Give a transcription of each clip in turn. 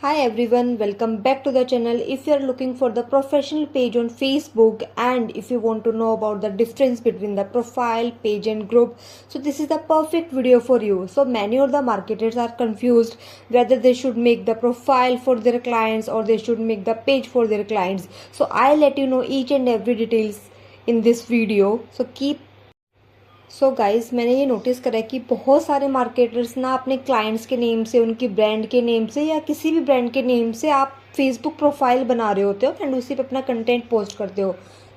Hi everyone, welcome back to the channel. If you are looking for the professional page on Facebook and if you want to know about the difference between the profile, page and group, so this is the perfect video for you. So many of the marketers are confused whether they should make the profile for their clients or they should make the page for their clients. So I'll let you know each and every details in this video. So guys मैंने ये notice करा है कि बहुत सारे marketers ना अपने clients के नेम से, उनकी ब्रांड के नेम से या किसी भी ब्रांड के नेम से आप फेसबुक प्रोफाइल बना रहे होते हो एंड उसी पे अपना कंटेंट पोस्ट करते हो.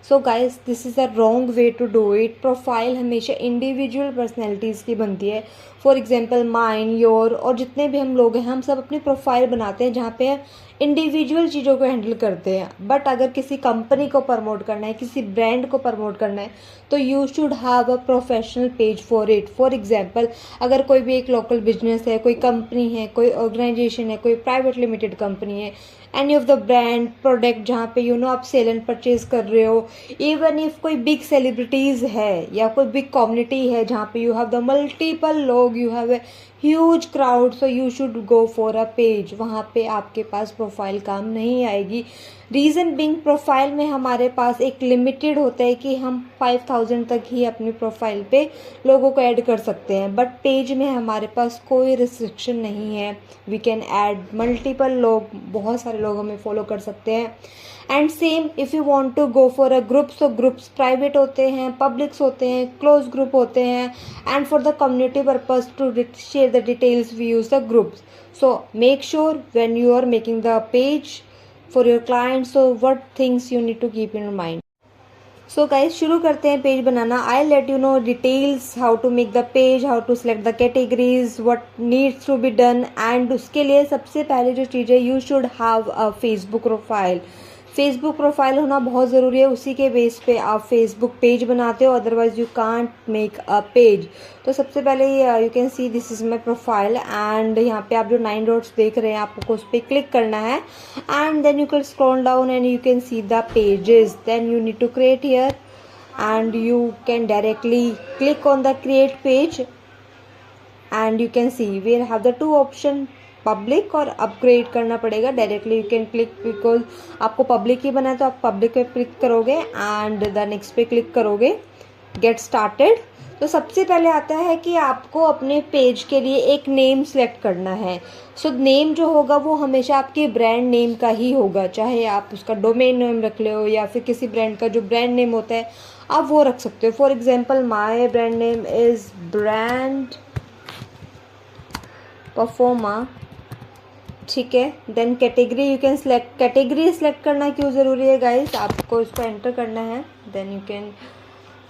So guys this is the wrong way to do it. Profile हमेशा इंडिविजुअल पर्सनैलिटीज़ की बनती है. फॉर एग्जांपल माइन, योर और जितने भी हम लोग हैं हम सब अपनी प्रोफाइल बनाते हैं जहाँ पे इंडिविजुअल चीज़ों को हैंडल करते हैं. बट अगर किसी कंपनी को प्रमोट करना है, किसी ब्रांड को प्रमोट करना है तो you should have a professional page for it. For example अगर कोई भी एक लोकल बिजनेस है, कोई कंपनी है, कोई ऑर्गेनाइजेशन है, कोई प्राइवेट लिमिटेड कंपनी है, any of the brand product जहाँ पे आप सेल एंड परचेज कर रहे हो, इवन इफ कोई बिग सेलिब्रिटीज़ है या कोई बिग कम्युनिटी है जहाँ पे यू हैव द मल्टीपल लोग, you have a huge crowd, so you should go for a page. वहाँ पे आपके पास प्रोफाइल काम नहीं आएगी. रीज़न बिंग प्रोफाइल में हमारे पास एक लिमिटेड होता है कि हम 5000 तक ही अपनी प्रोफाइल पे लोगों को ऐड कर सकते हैं. बट पेज में हमारे पास कोई रिस्ट्रिक्शन नहीं है. वी कैन ऐड मल्टीपल लोग, बहुत सारे लोग हमें फॉलो कर सकते हैं. And same if you want to go for a group, so groups private होते हैं, पब्लिक्स होते हैं, क्लोज ग्रुप होते हैं. And for the community purpose to share the details we use the groups. So make sure when you are making the page for your clients, so what things you need to keep in mind. So guys शुरू करते हैं page banana. I'll let you know details how to make the page, how to select the categories, what needs to be done. and उसके लिए सबसे पहले जो चीज़ है, you should have a Facebook profile. Facebook profile होना बहुत ज़रूरी है. उसी के बेस पे आप फेसबुक पेज बनाते हो, otherwise you can't make a page. तो सबसे पहले you can see this is my profile and यहाँ पे आप जो 9 डॉट्स देख रहे हैं आपको उस पर क्लिक करना है and then you can scroll down and you can see the pages. Then you need to create here and you can directly click on the create page and you can see we have the 2 option, public और upgrade करना पड़ेगा. Directly you can click because आपको public ही बना है तो आप public पे क्लिक करोगे एंड द नेक्स्ट पे क्लिक करोगे गेट स्टार्टेड. तो सबसे पहले आता है कि आपको अपने पेज के लिए एक नेम सेलेक्ट करना है. सो नेम जो होगा वो हमेशा आपके ब्रांड नेम का ही होगा, चाहे आप उसका डोमेन नेम रख ले हो या फिर किसी ब्रांड का जो ब्रांड नेम होता है आप वो रख सकते हो. For example my brand name is brand Performa, ठीक है. Then category you can select. Category select करना क्यों ज़रूरी है गाइस, आपको इसको एंटर करना है. देन यू कैन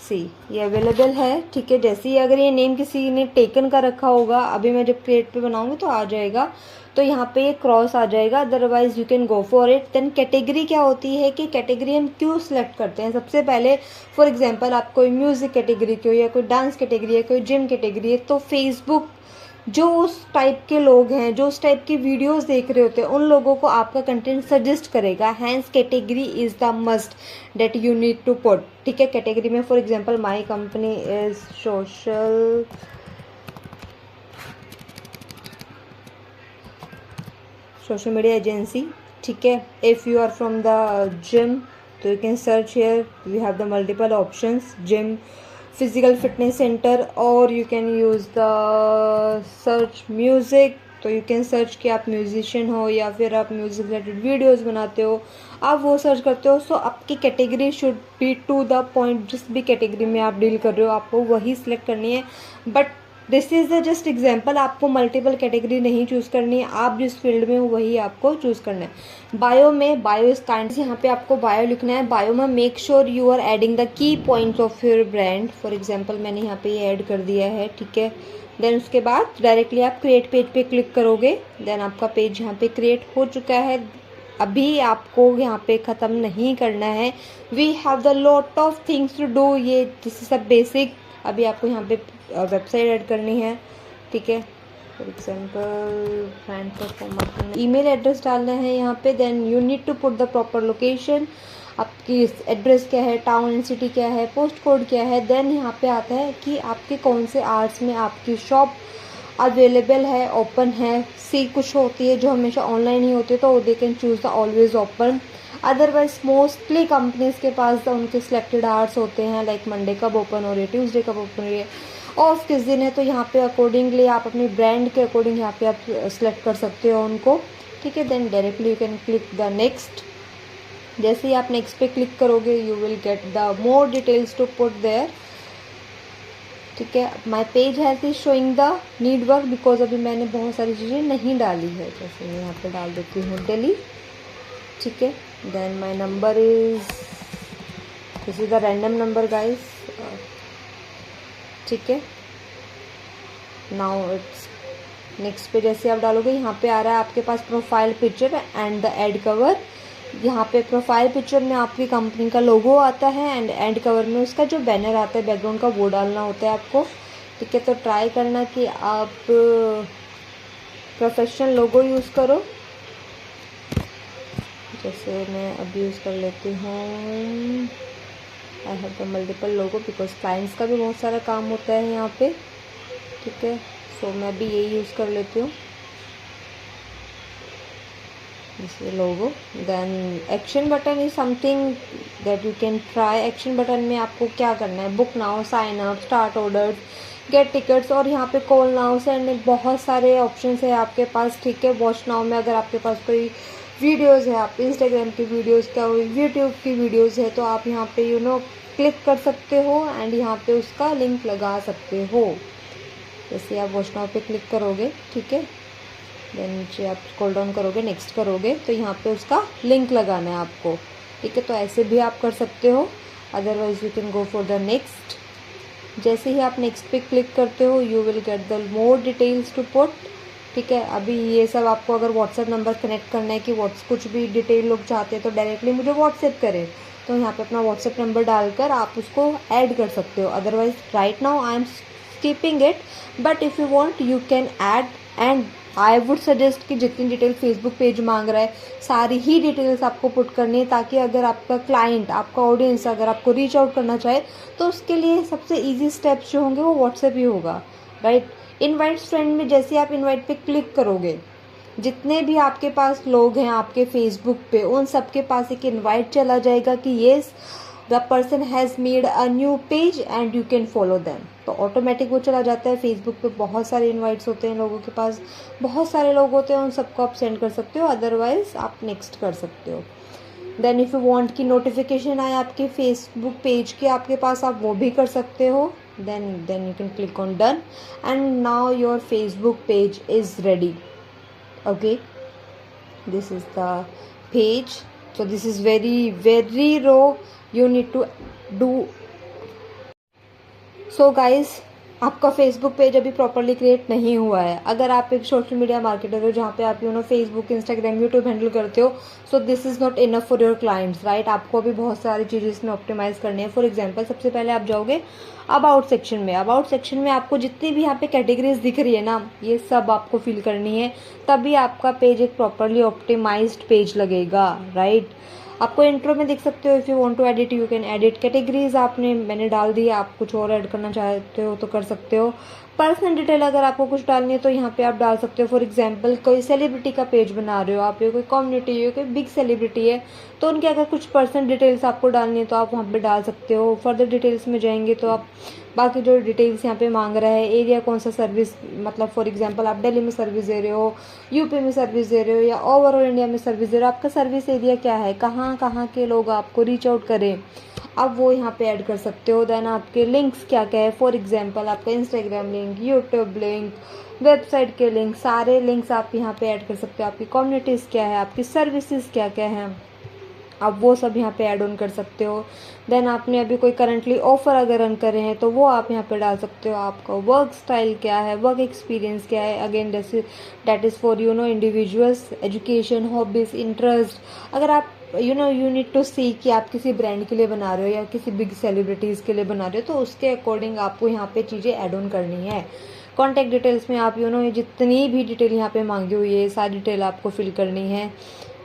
सी ये अवेलेबल है, ठीक है. जैसे ही अगर ये नेम किसी ने टेकन का रखा होगा, अभी मैं जब क्रिएट पे बनाऊंगी तो आ जाएगा, तो यहाँ पे ये क्रॉस आ जाएगा, otherwise you can go for it. Then category क्या होती है कि कैटेगरी हम क्यों सिलेक्ट करते हैं. सबसे पहले फॉर एग्जांपल आप कोई म्यूज़िक कैटेगरी की हो या कोई डांस कैटेगरी है, कोई जिम कैटेगरी है, तो फेसबुक जो उस टाइप के लोग हैं, जो उस टाइप की वीडियोस देख रहे होते हैं, उन लोगों को आपका कंटेंट सजेस्ट करेगा. Hence category is the must that you need to put, ठीक है. कैटेगरी में for example my company is social media agency, ठीक है. If you are from the gym तो you can search here, we have the multiple options, gym, physical fitness centre, और you can use the search music. तो you can search कि आप musician हो या फिर आप म्यूज़िक रिलेटेड वीडियोस बनाते हो, आप वो सर्च करते हो. सो आपकी category should be to the point. जिस भी कैटेगरी में आप डील कर रहे हो आपको वही सिलेक्ट करनी है. But this is the just example, आपको मल्टीपल कैटेगरी नहीं चूज़ करनी है. आप जिस फील्ड में हो वही आपको चूज़ करना है. बायो में बायो इज काइंड, यहाँ पे आपको बायो लिखना है. बायो में make sure you are adding the key points of your brand. For example मैंने यहाँ पे ये ऐड कर दिया है, ठीक है. देन उसके बाद डायरेक्टली आप क्रिएट पेज पे क्लिक करोगे. देन आपका पेज यहाँ पे क्रिएट हो चुका है. अभी आपको यहाँ पे ख़त्म नहीं करना है. We have the lot of things to do. ये दिस इज सब बेसिक. अभी आपको यहाँ पे वेबसाइट ऐड करनी है, ठीक है. For example brand performance, email address डालना है यहाँ पे. Then you need to put the proper location. आपकी एड्रेस क्या है, टाउन एंड सिटी क्या है, पोस्ट कोड क्या है. देन यहाँ पे आता है कि आपके कौन से आवर्स में आपकी शॉप अवेलेबल है, ओपन है। सी कुछ होती है जो हमेशा ऑनलाइन ही होती है, तो they can choose the always open. Otherwise mostly companies के पास उनके सिलेक्टेड आवर्स होते हैं, लाइक मंडे कब ओपन हो रही है, ट्यूसडे कब ओपन हो रही है, ऑफ किस दिन है। तो यहाँ पे अकॉर्डिंगली आप अपनी ब्रांड के अकॉर्डिंग यहाँ पे आप सिलेक्ट कर सकते हो उनको, ठीक है। Then directly you can click the next. जैसे ही आप नेक्स्ट पे क्लिक करोगे you will get the more details to put there, ठीक है। My page has is showing the need work, because अभी मैंने बहुत सारी चीज़ें नहीं डाली है। जैसे मैं यहाँ पे डाल देती हूँ दिल्ली, ठीक है। Then my number is, this is the random number guys, ठीक है। नाउ इट्स नेक्स्ट पे जैसे आप डालोगे यहाँ पे आ रहा है आपके पास profile picture and the ad cover. यहाँ पे प्रोफाइल पिक्चर में आपकी कंपनी का लोगो आता है एंड एंड कवर में उसका जो बैनर आता है बैकग्राउंड का वो डालना होता है आपको, ठीक है। तो ट्राई करना कि आप प्रोफेशनल लोगो यूज़ करो। जैसे मैं अभी यूज़ कर लेती हूँ, I have the multiple logo because clients का भी बहुत सारा काम होता है यहाँ पे, ठीक है। सो मैं भी यही यूज़ कर लेती हूँ, this logo। then action button is something that you can try. Action button में आपको क्या करना है, book now, sign up, start orders, get tickets, और यहाँ पे कॉल नाउ, सेंड, बहुत सारे ऑप्शंस है आपके पास, ठीक है। वॉच नाउ में अगर आपके पास कोई वीडियोज़ है, आप इंस्टाग्राम की वीडियोज़ क्या हो, यूट्यूब की वीडियोज़ है, तो आप यहाँ पे क्लिक कर सकते हो एंड यहाँ पे उसका लिंक लगा सकते हो। जैसे आप वॉच नाउ पे क्लिक करोगे, ठीक है, देन नीचे आप स्क्रॉल डाउन करोगे, नेक्स्ट करोगे, तो यहाँ पे उसका लिंक लगाना है आपको, ठीक है। तो ऐसे भी आप कर सकते हो, otherwise you can go for the next. जैसे ही आप नेक्स्ट पे क्लिक करते हो you will get the more details to put, ठीक है। अभी ये सब आपको अगर व्हाट्सएप नंबर कनेक्ट करना है कि कुछ भी डिटेल लोग चाहते हैं तो डायरेक्टली मुझे व्हाट्सएप करें, तो यहाँ पे अपना व्हाट्सएप नंबर डालकर आप उसको ऐड कर सकते हो। Otherwise right now I am skipping it, but if you want you can add. And I would suggest कि जितनी डिटेल फेसबुक पेज मांग रहा है सारी ही डिटेल्स आपको पुट करनी है, ताकि अगर आपका क्लाइंट, आपका ऑडियंस अगर आपको रीच आउट करना चाहे तो उसके लिए सबसे ईजी स्टेप्स जो होंगे वो व्हाट्सएप ही होगा, राइट। इनवाइट फ्रेंड में जैसे आप इनवाइट पे क्लिक करोगे, जितने भी आपके पास लोग हैं आपके फेसबुक पे उन सबके पास एक इनवाइट चला जाएगा कि yes the person has made a new page and you can follow them. तो ऑटोमेटिक वो चला जाता है। फेसबुक पे बहुत सारे इनवाइट्स होते हैं, लोगों के पास बहुत सारे लोग होते हैं, उन सबको आप सेंड कर सकते हो, अदरवाइज आप नेक्स्ट कर सकते हो। देन इफ़ यू वांट की नोटिफिकेशन आए आपके फेसबुक पेज के आपके पास, आप वो भी कर सकते हो। then you can click on done and now your Facebook page is ready, okay। this is the page, so this is very raw, you need to do। so guys, आपका Facebook page अभी properly create नहीं हुआ है। अगर आप एक social media marketer हो जहाँ पे आप फेसबुक, इंस्टाग्राम, यूट्यूब हैंडल करते हो, so this is not enough for your clients, right. आपको अभी बहुत सारी चीज़ें इसमें ऑप्टिमाइज़ करनी है। फॉर एग्जांपल, सबसे पहले आप जाओगे अबाउट सेक्शन में। अबाउट सेक्शन में आपको जितनी भी यहाँ पे कैटेगरीज दिख रही है ना, ये सब आपको फिल करनी है, तभी आपका पेज एक प्रॉपरली ऑप्टिमाइज्ड पेज लगेगा, राइट। आपको इंट्रो में देख सकते हो, if you want to edit you can edit. Categories मैंने डाल दी, आप कुछ और ऐड करना चाहते हो तो कर सकते हो। पर्सनल डिटेल अगर आपको कुछ डालनी है तो यहाँ पे आप डाल सकते हो। फॉर एग्जांपल, कोई सेलिब्रिटी का पेज बना रहे हो आप, या कोई कम्युनिटी है, कोई बिग सेलिब्रिटी है, तो उनके अगर कुछ पर्सनल डिटेल्स आपको डालनी है तो आप वहाँ पे डाल सकते हो। फर्दर डिटेल्स में जाएंगे तो आप बाकी जो डिटेल्स यहाँ पे मांग रहा है, एरिया कौन सा सर्विस, मतलब फॉर एग्जांपल आप दिल्ली में सर्विस दे रहे हो, यूपी में सर्विस दे रहे हो, या ओवरऑल इंडिया में सर्विस दे रहे हो, आपका सर्विस एरिया क्या है, कहाँ कहाँ के लोग आपको रीच आउट करें, आप वो यहाँ पे ऐड कर सकते हो। देन आपके लिंक्स क्या क्या है, फॉर एग्जांपल आपका Instagram link, YouTube link, website के लिंक, सारे लिंक्स आप यहाँ पे ऐड कर सकते हो। आपकी कम्युनिटीज़ क्या है, आपकी सर्विसेज क्या क्या हैं, आप वो सब यहाँ पे ऐड ऑन कर सकते हो। देन आपने अभी कोई करंटली ऑफर अगर रन कर रहे हैं तो वो आप यहाँ पे डाल सकते हो। आपका वर्क स्टाइल क्या है, वर्क एक्सपीरियंस क्या है, again that is for individuals, education, hobbies, interest. अगर आप यू नीड टू सी कि आप किसी ब्रांड के लिए बना रहे हो या किसी बिग सेलिब्रिटीज़ के लिए बना रहे हो, तो उसके अकॉर्डिंग आपको यहाँ पे चीज़ें ऐड ऑन करनी है। कॉन्टैक्ट डिटेल्स में आप जितनी भी डिटेल यहाँ पे मांगी हुई है सारी डिटेल आपको फिल करनी है।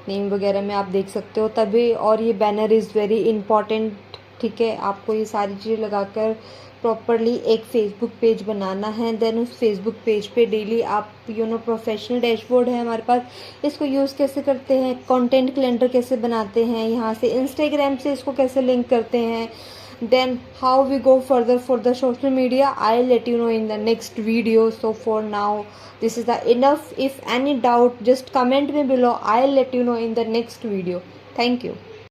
नेम वगैरह में आप देख सकते हो तभी। और ये बैनर इज़ वेरी इंपॉर्टेंट ठीक है, आपको ये सारी चीज़ें लगाकर प्रॉपरली एक फेसबुक पेज बनाना है। देन उस फेसबुक पेज पे डेली आप प्रोफेशनल डैशबोर्ड है हमारे पास, इसको यूज़ कैसे करते हैं, कंटेंट कैलेंडर कैसे बनाते हैं, यहाँ से इंस्टाग्राम से इसको कैसे लिंक करते हैं, then how we go further for the social media, I'll let you know in the next video. So for now this is the enough. If any doubt, just comment me below, I'll let you know in the next video. Thank you.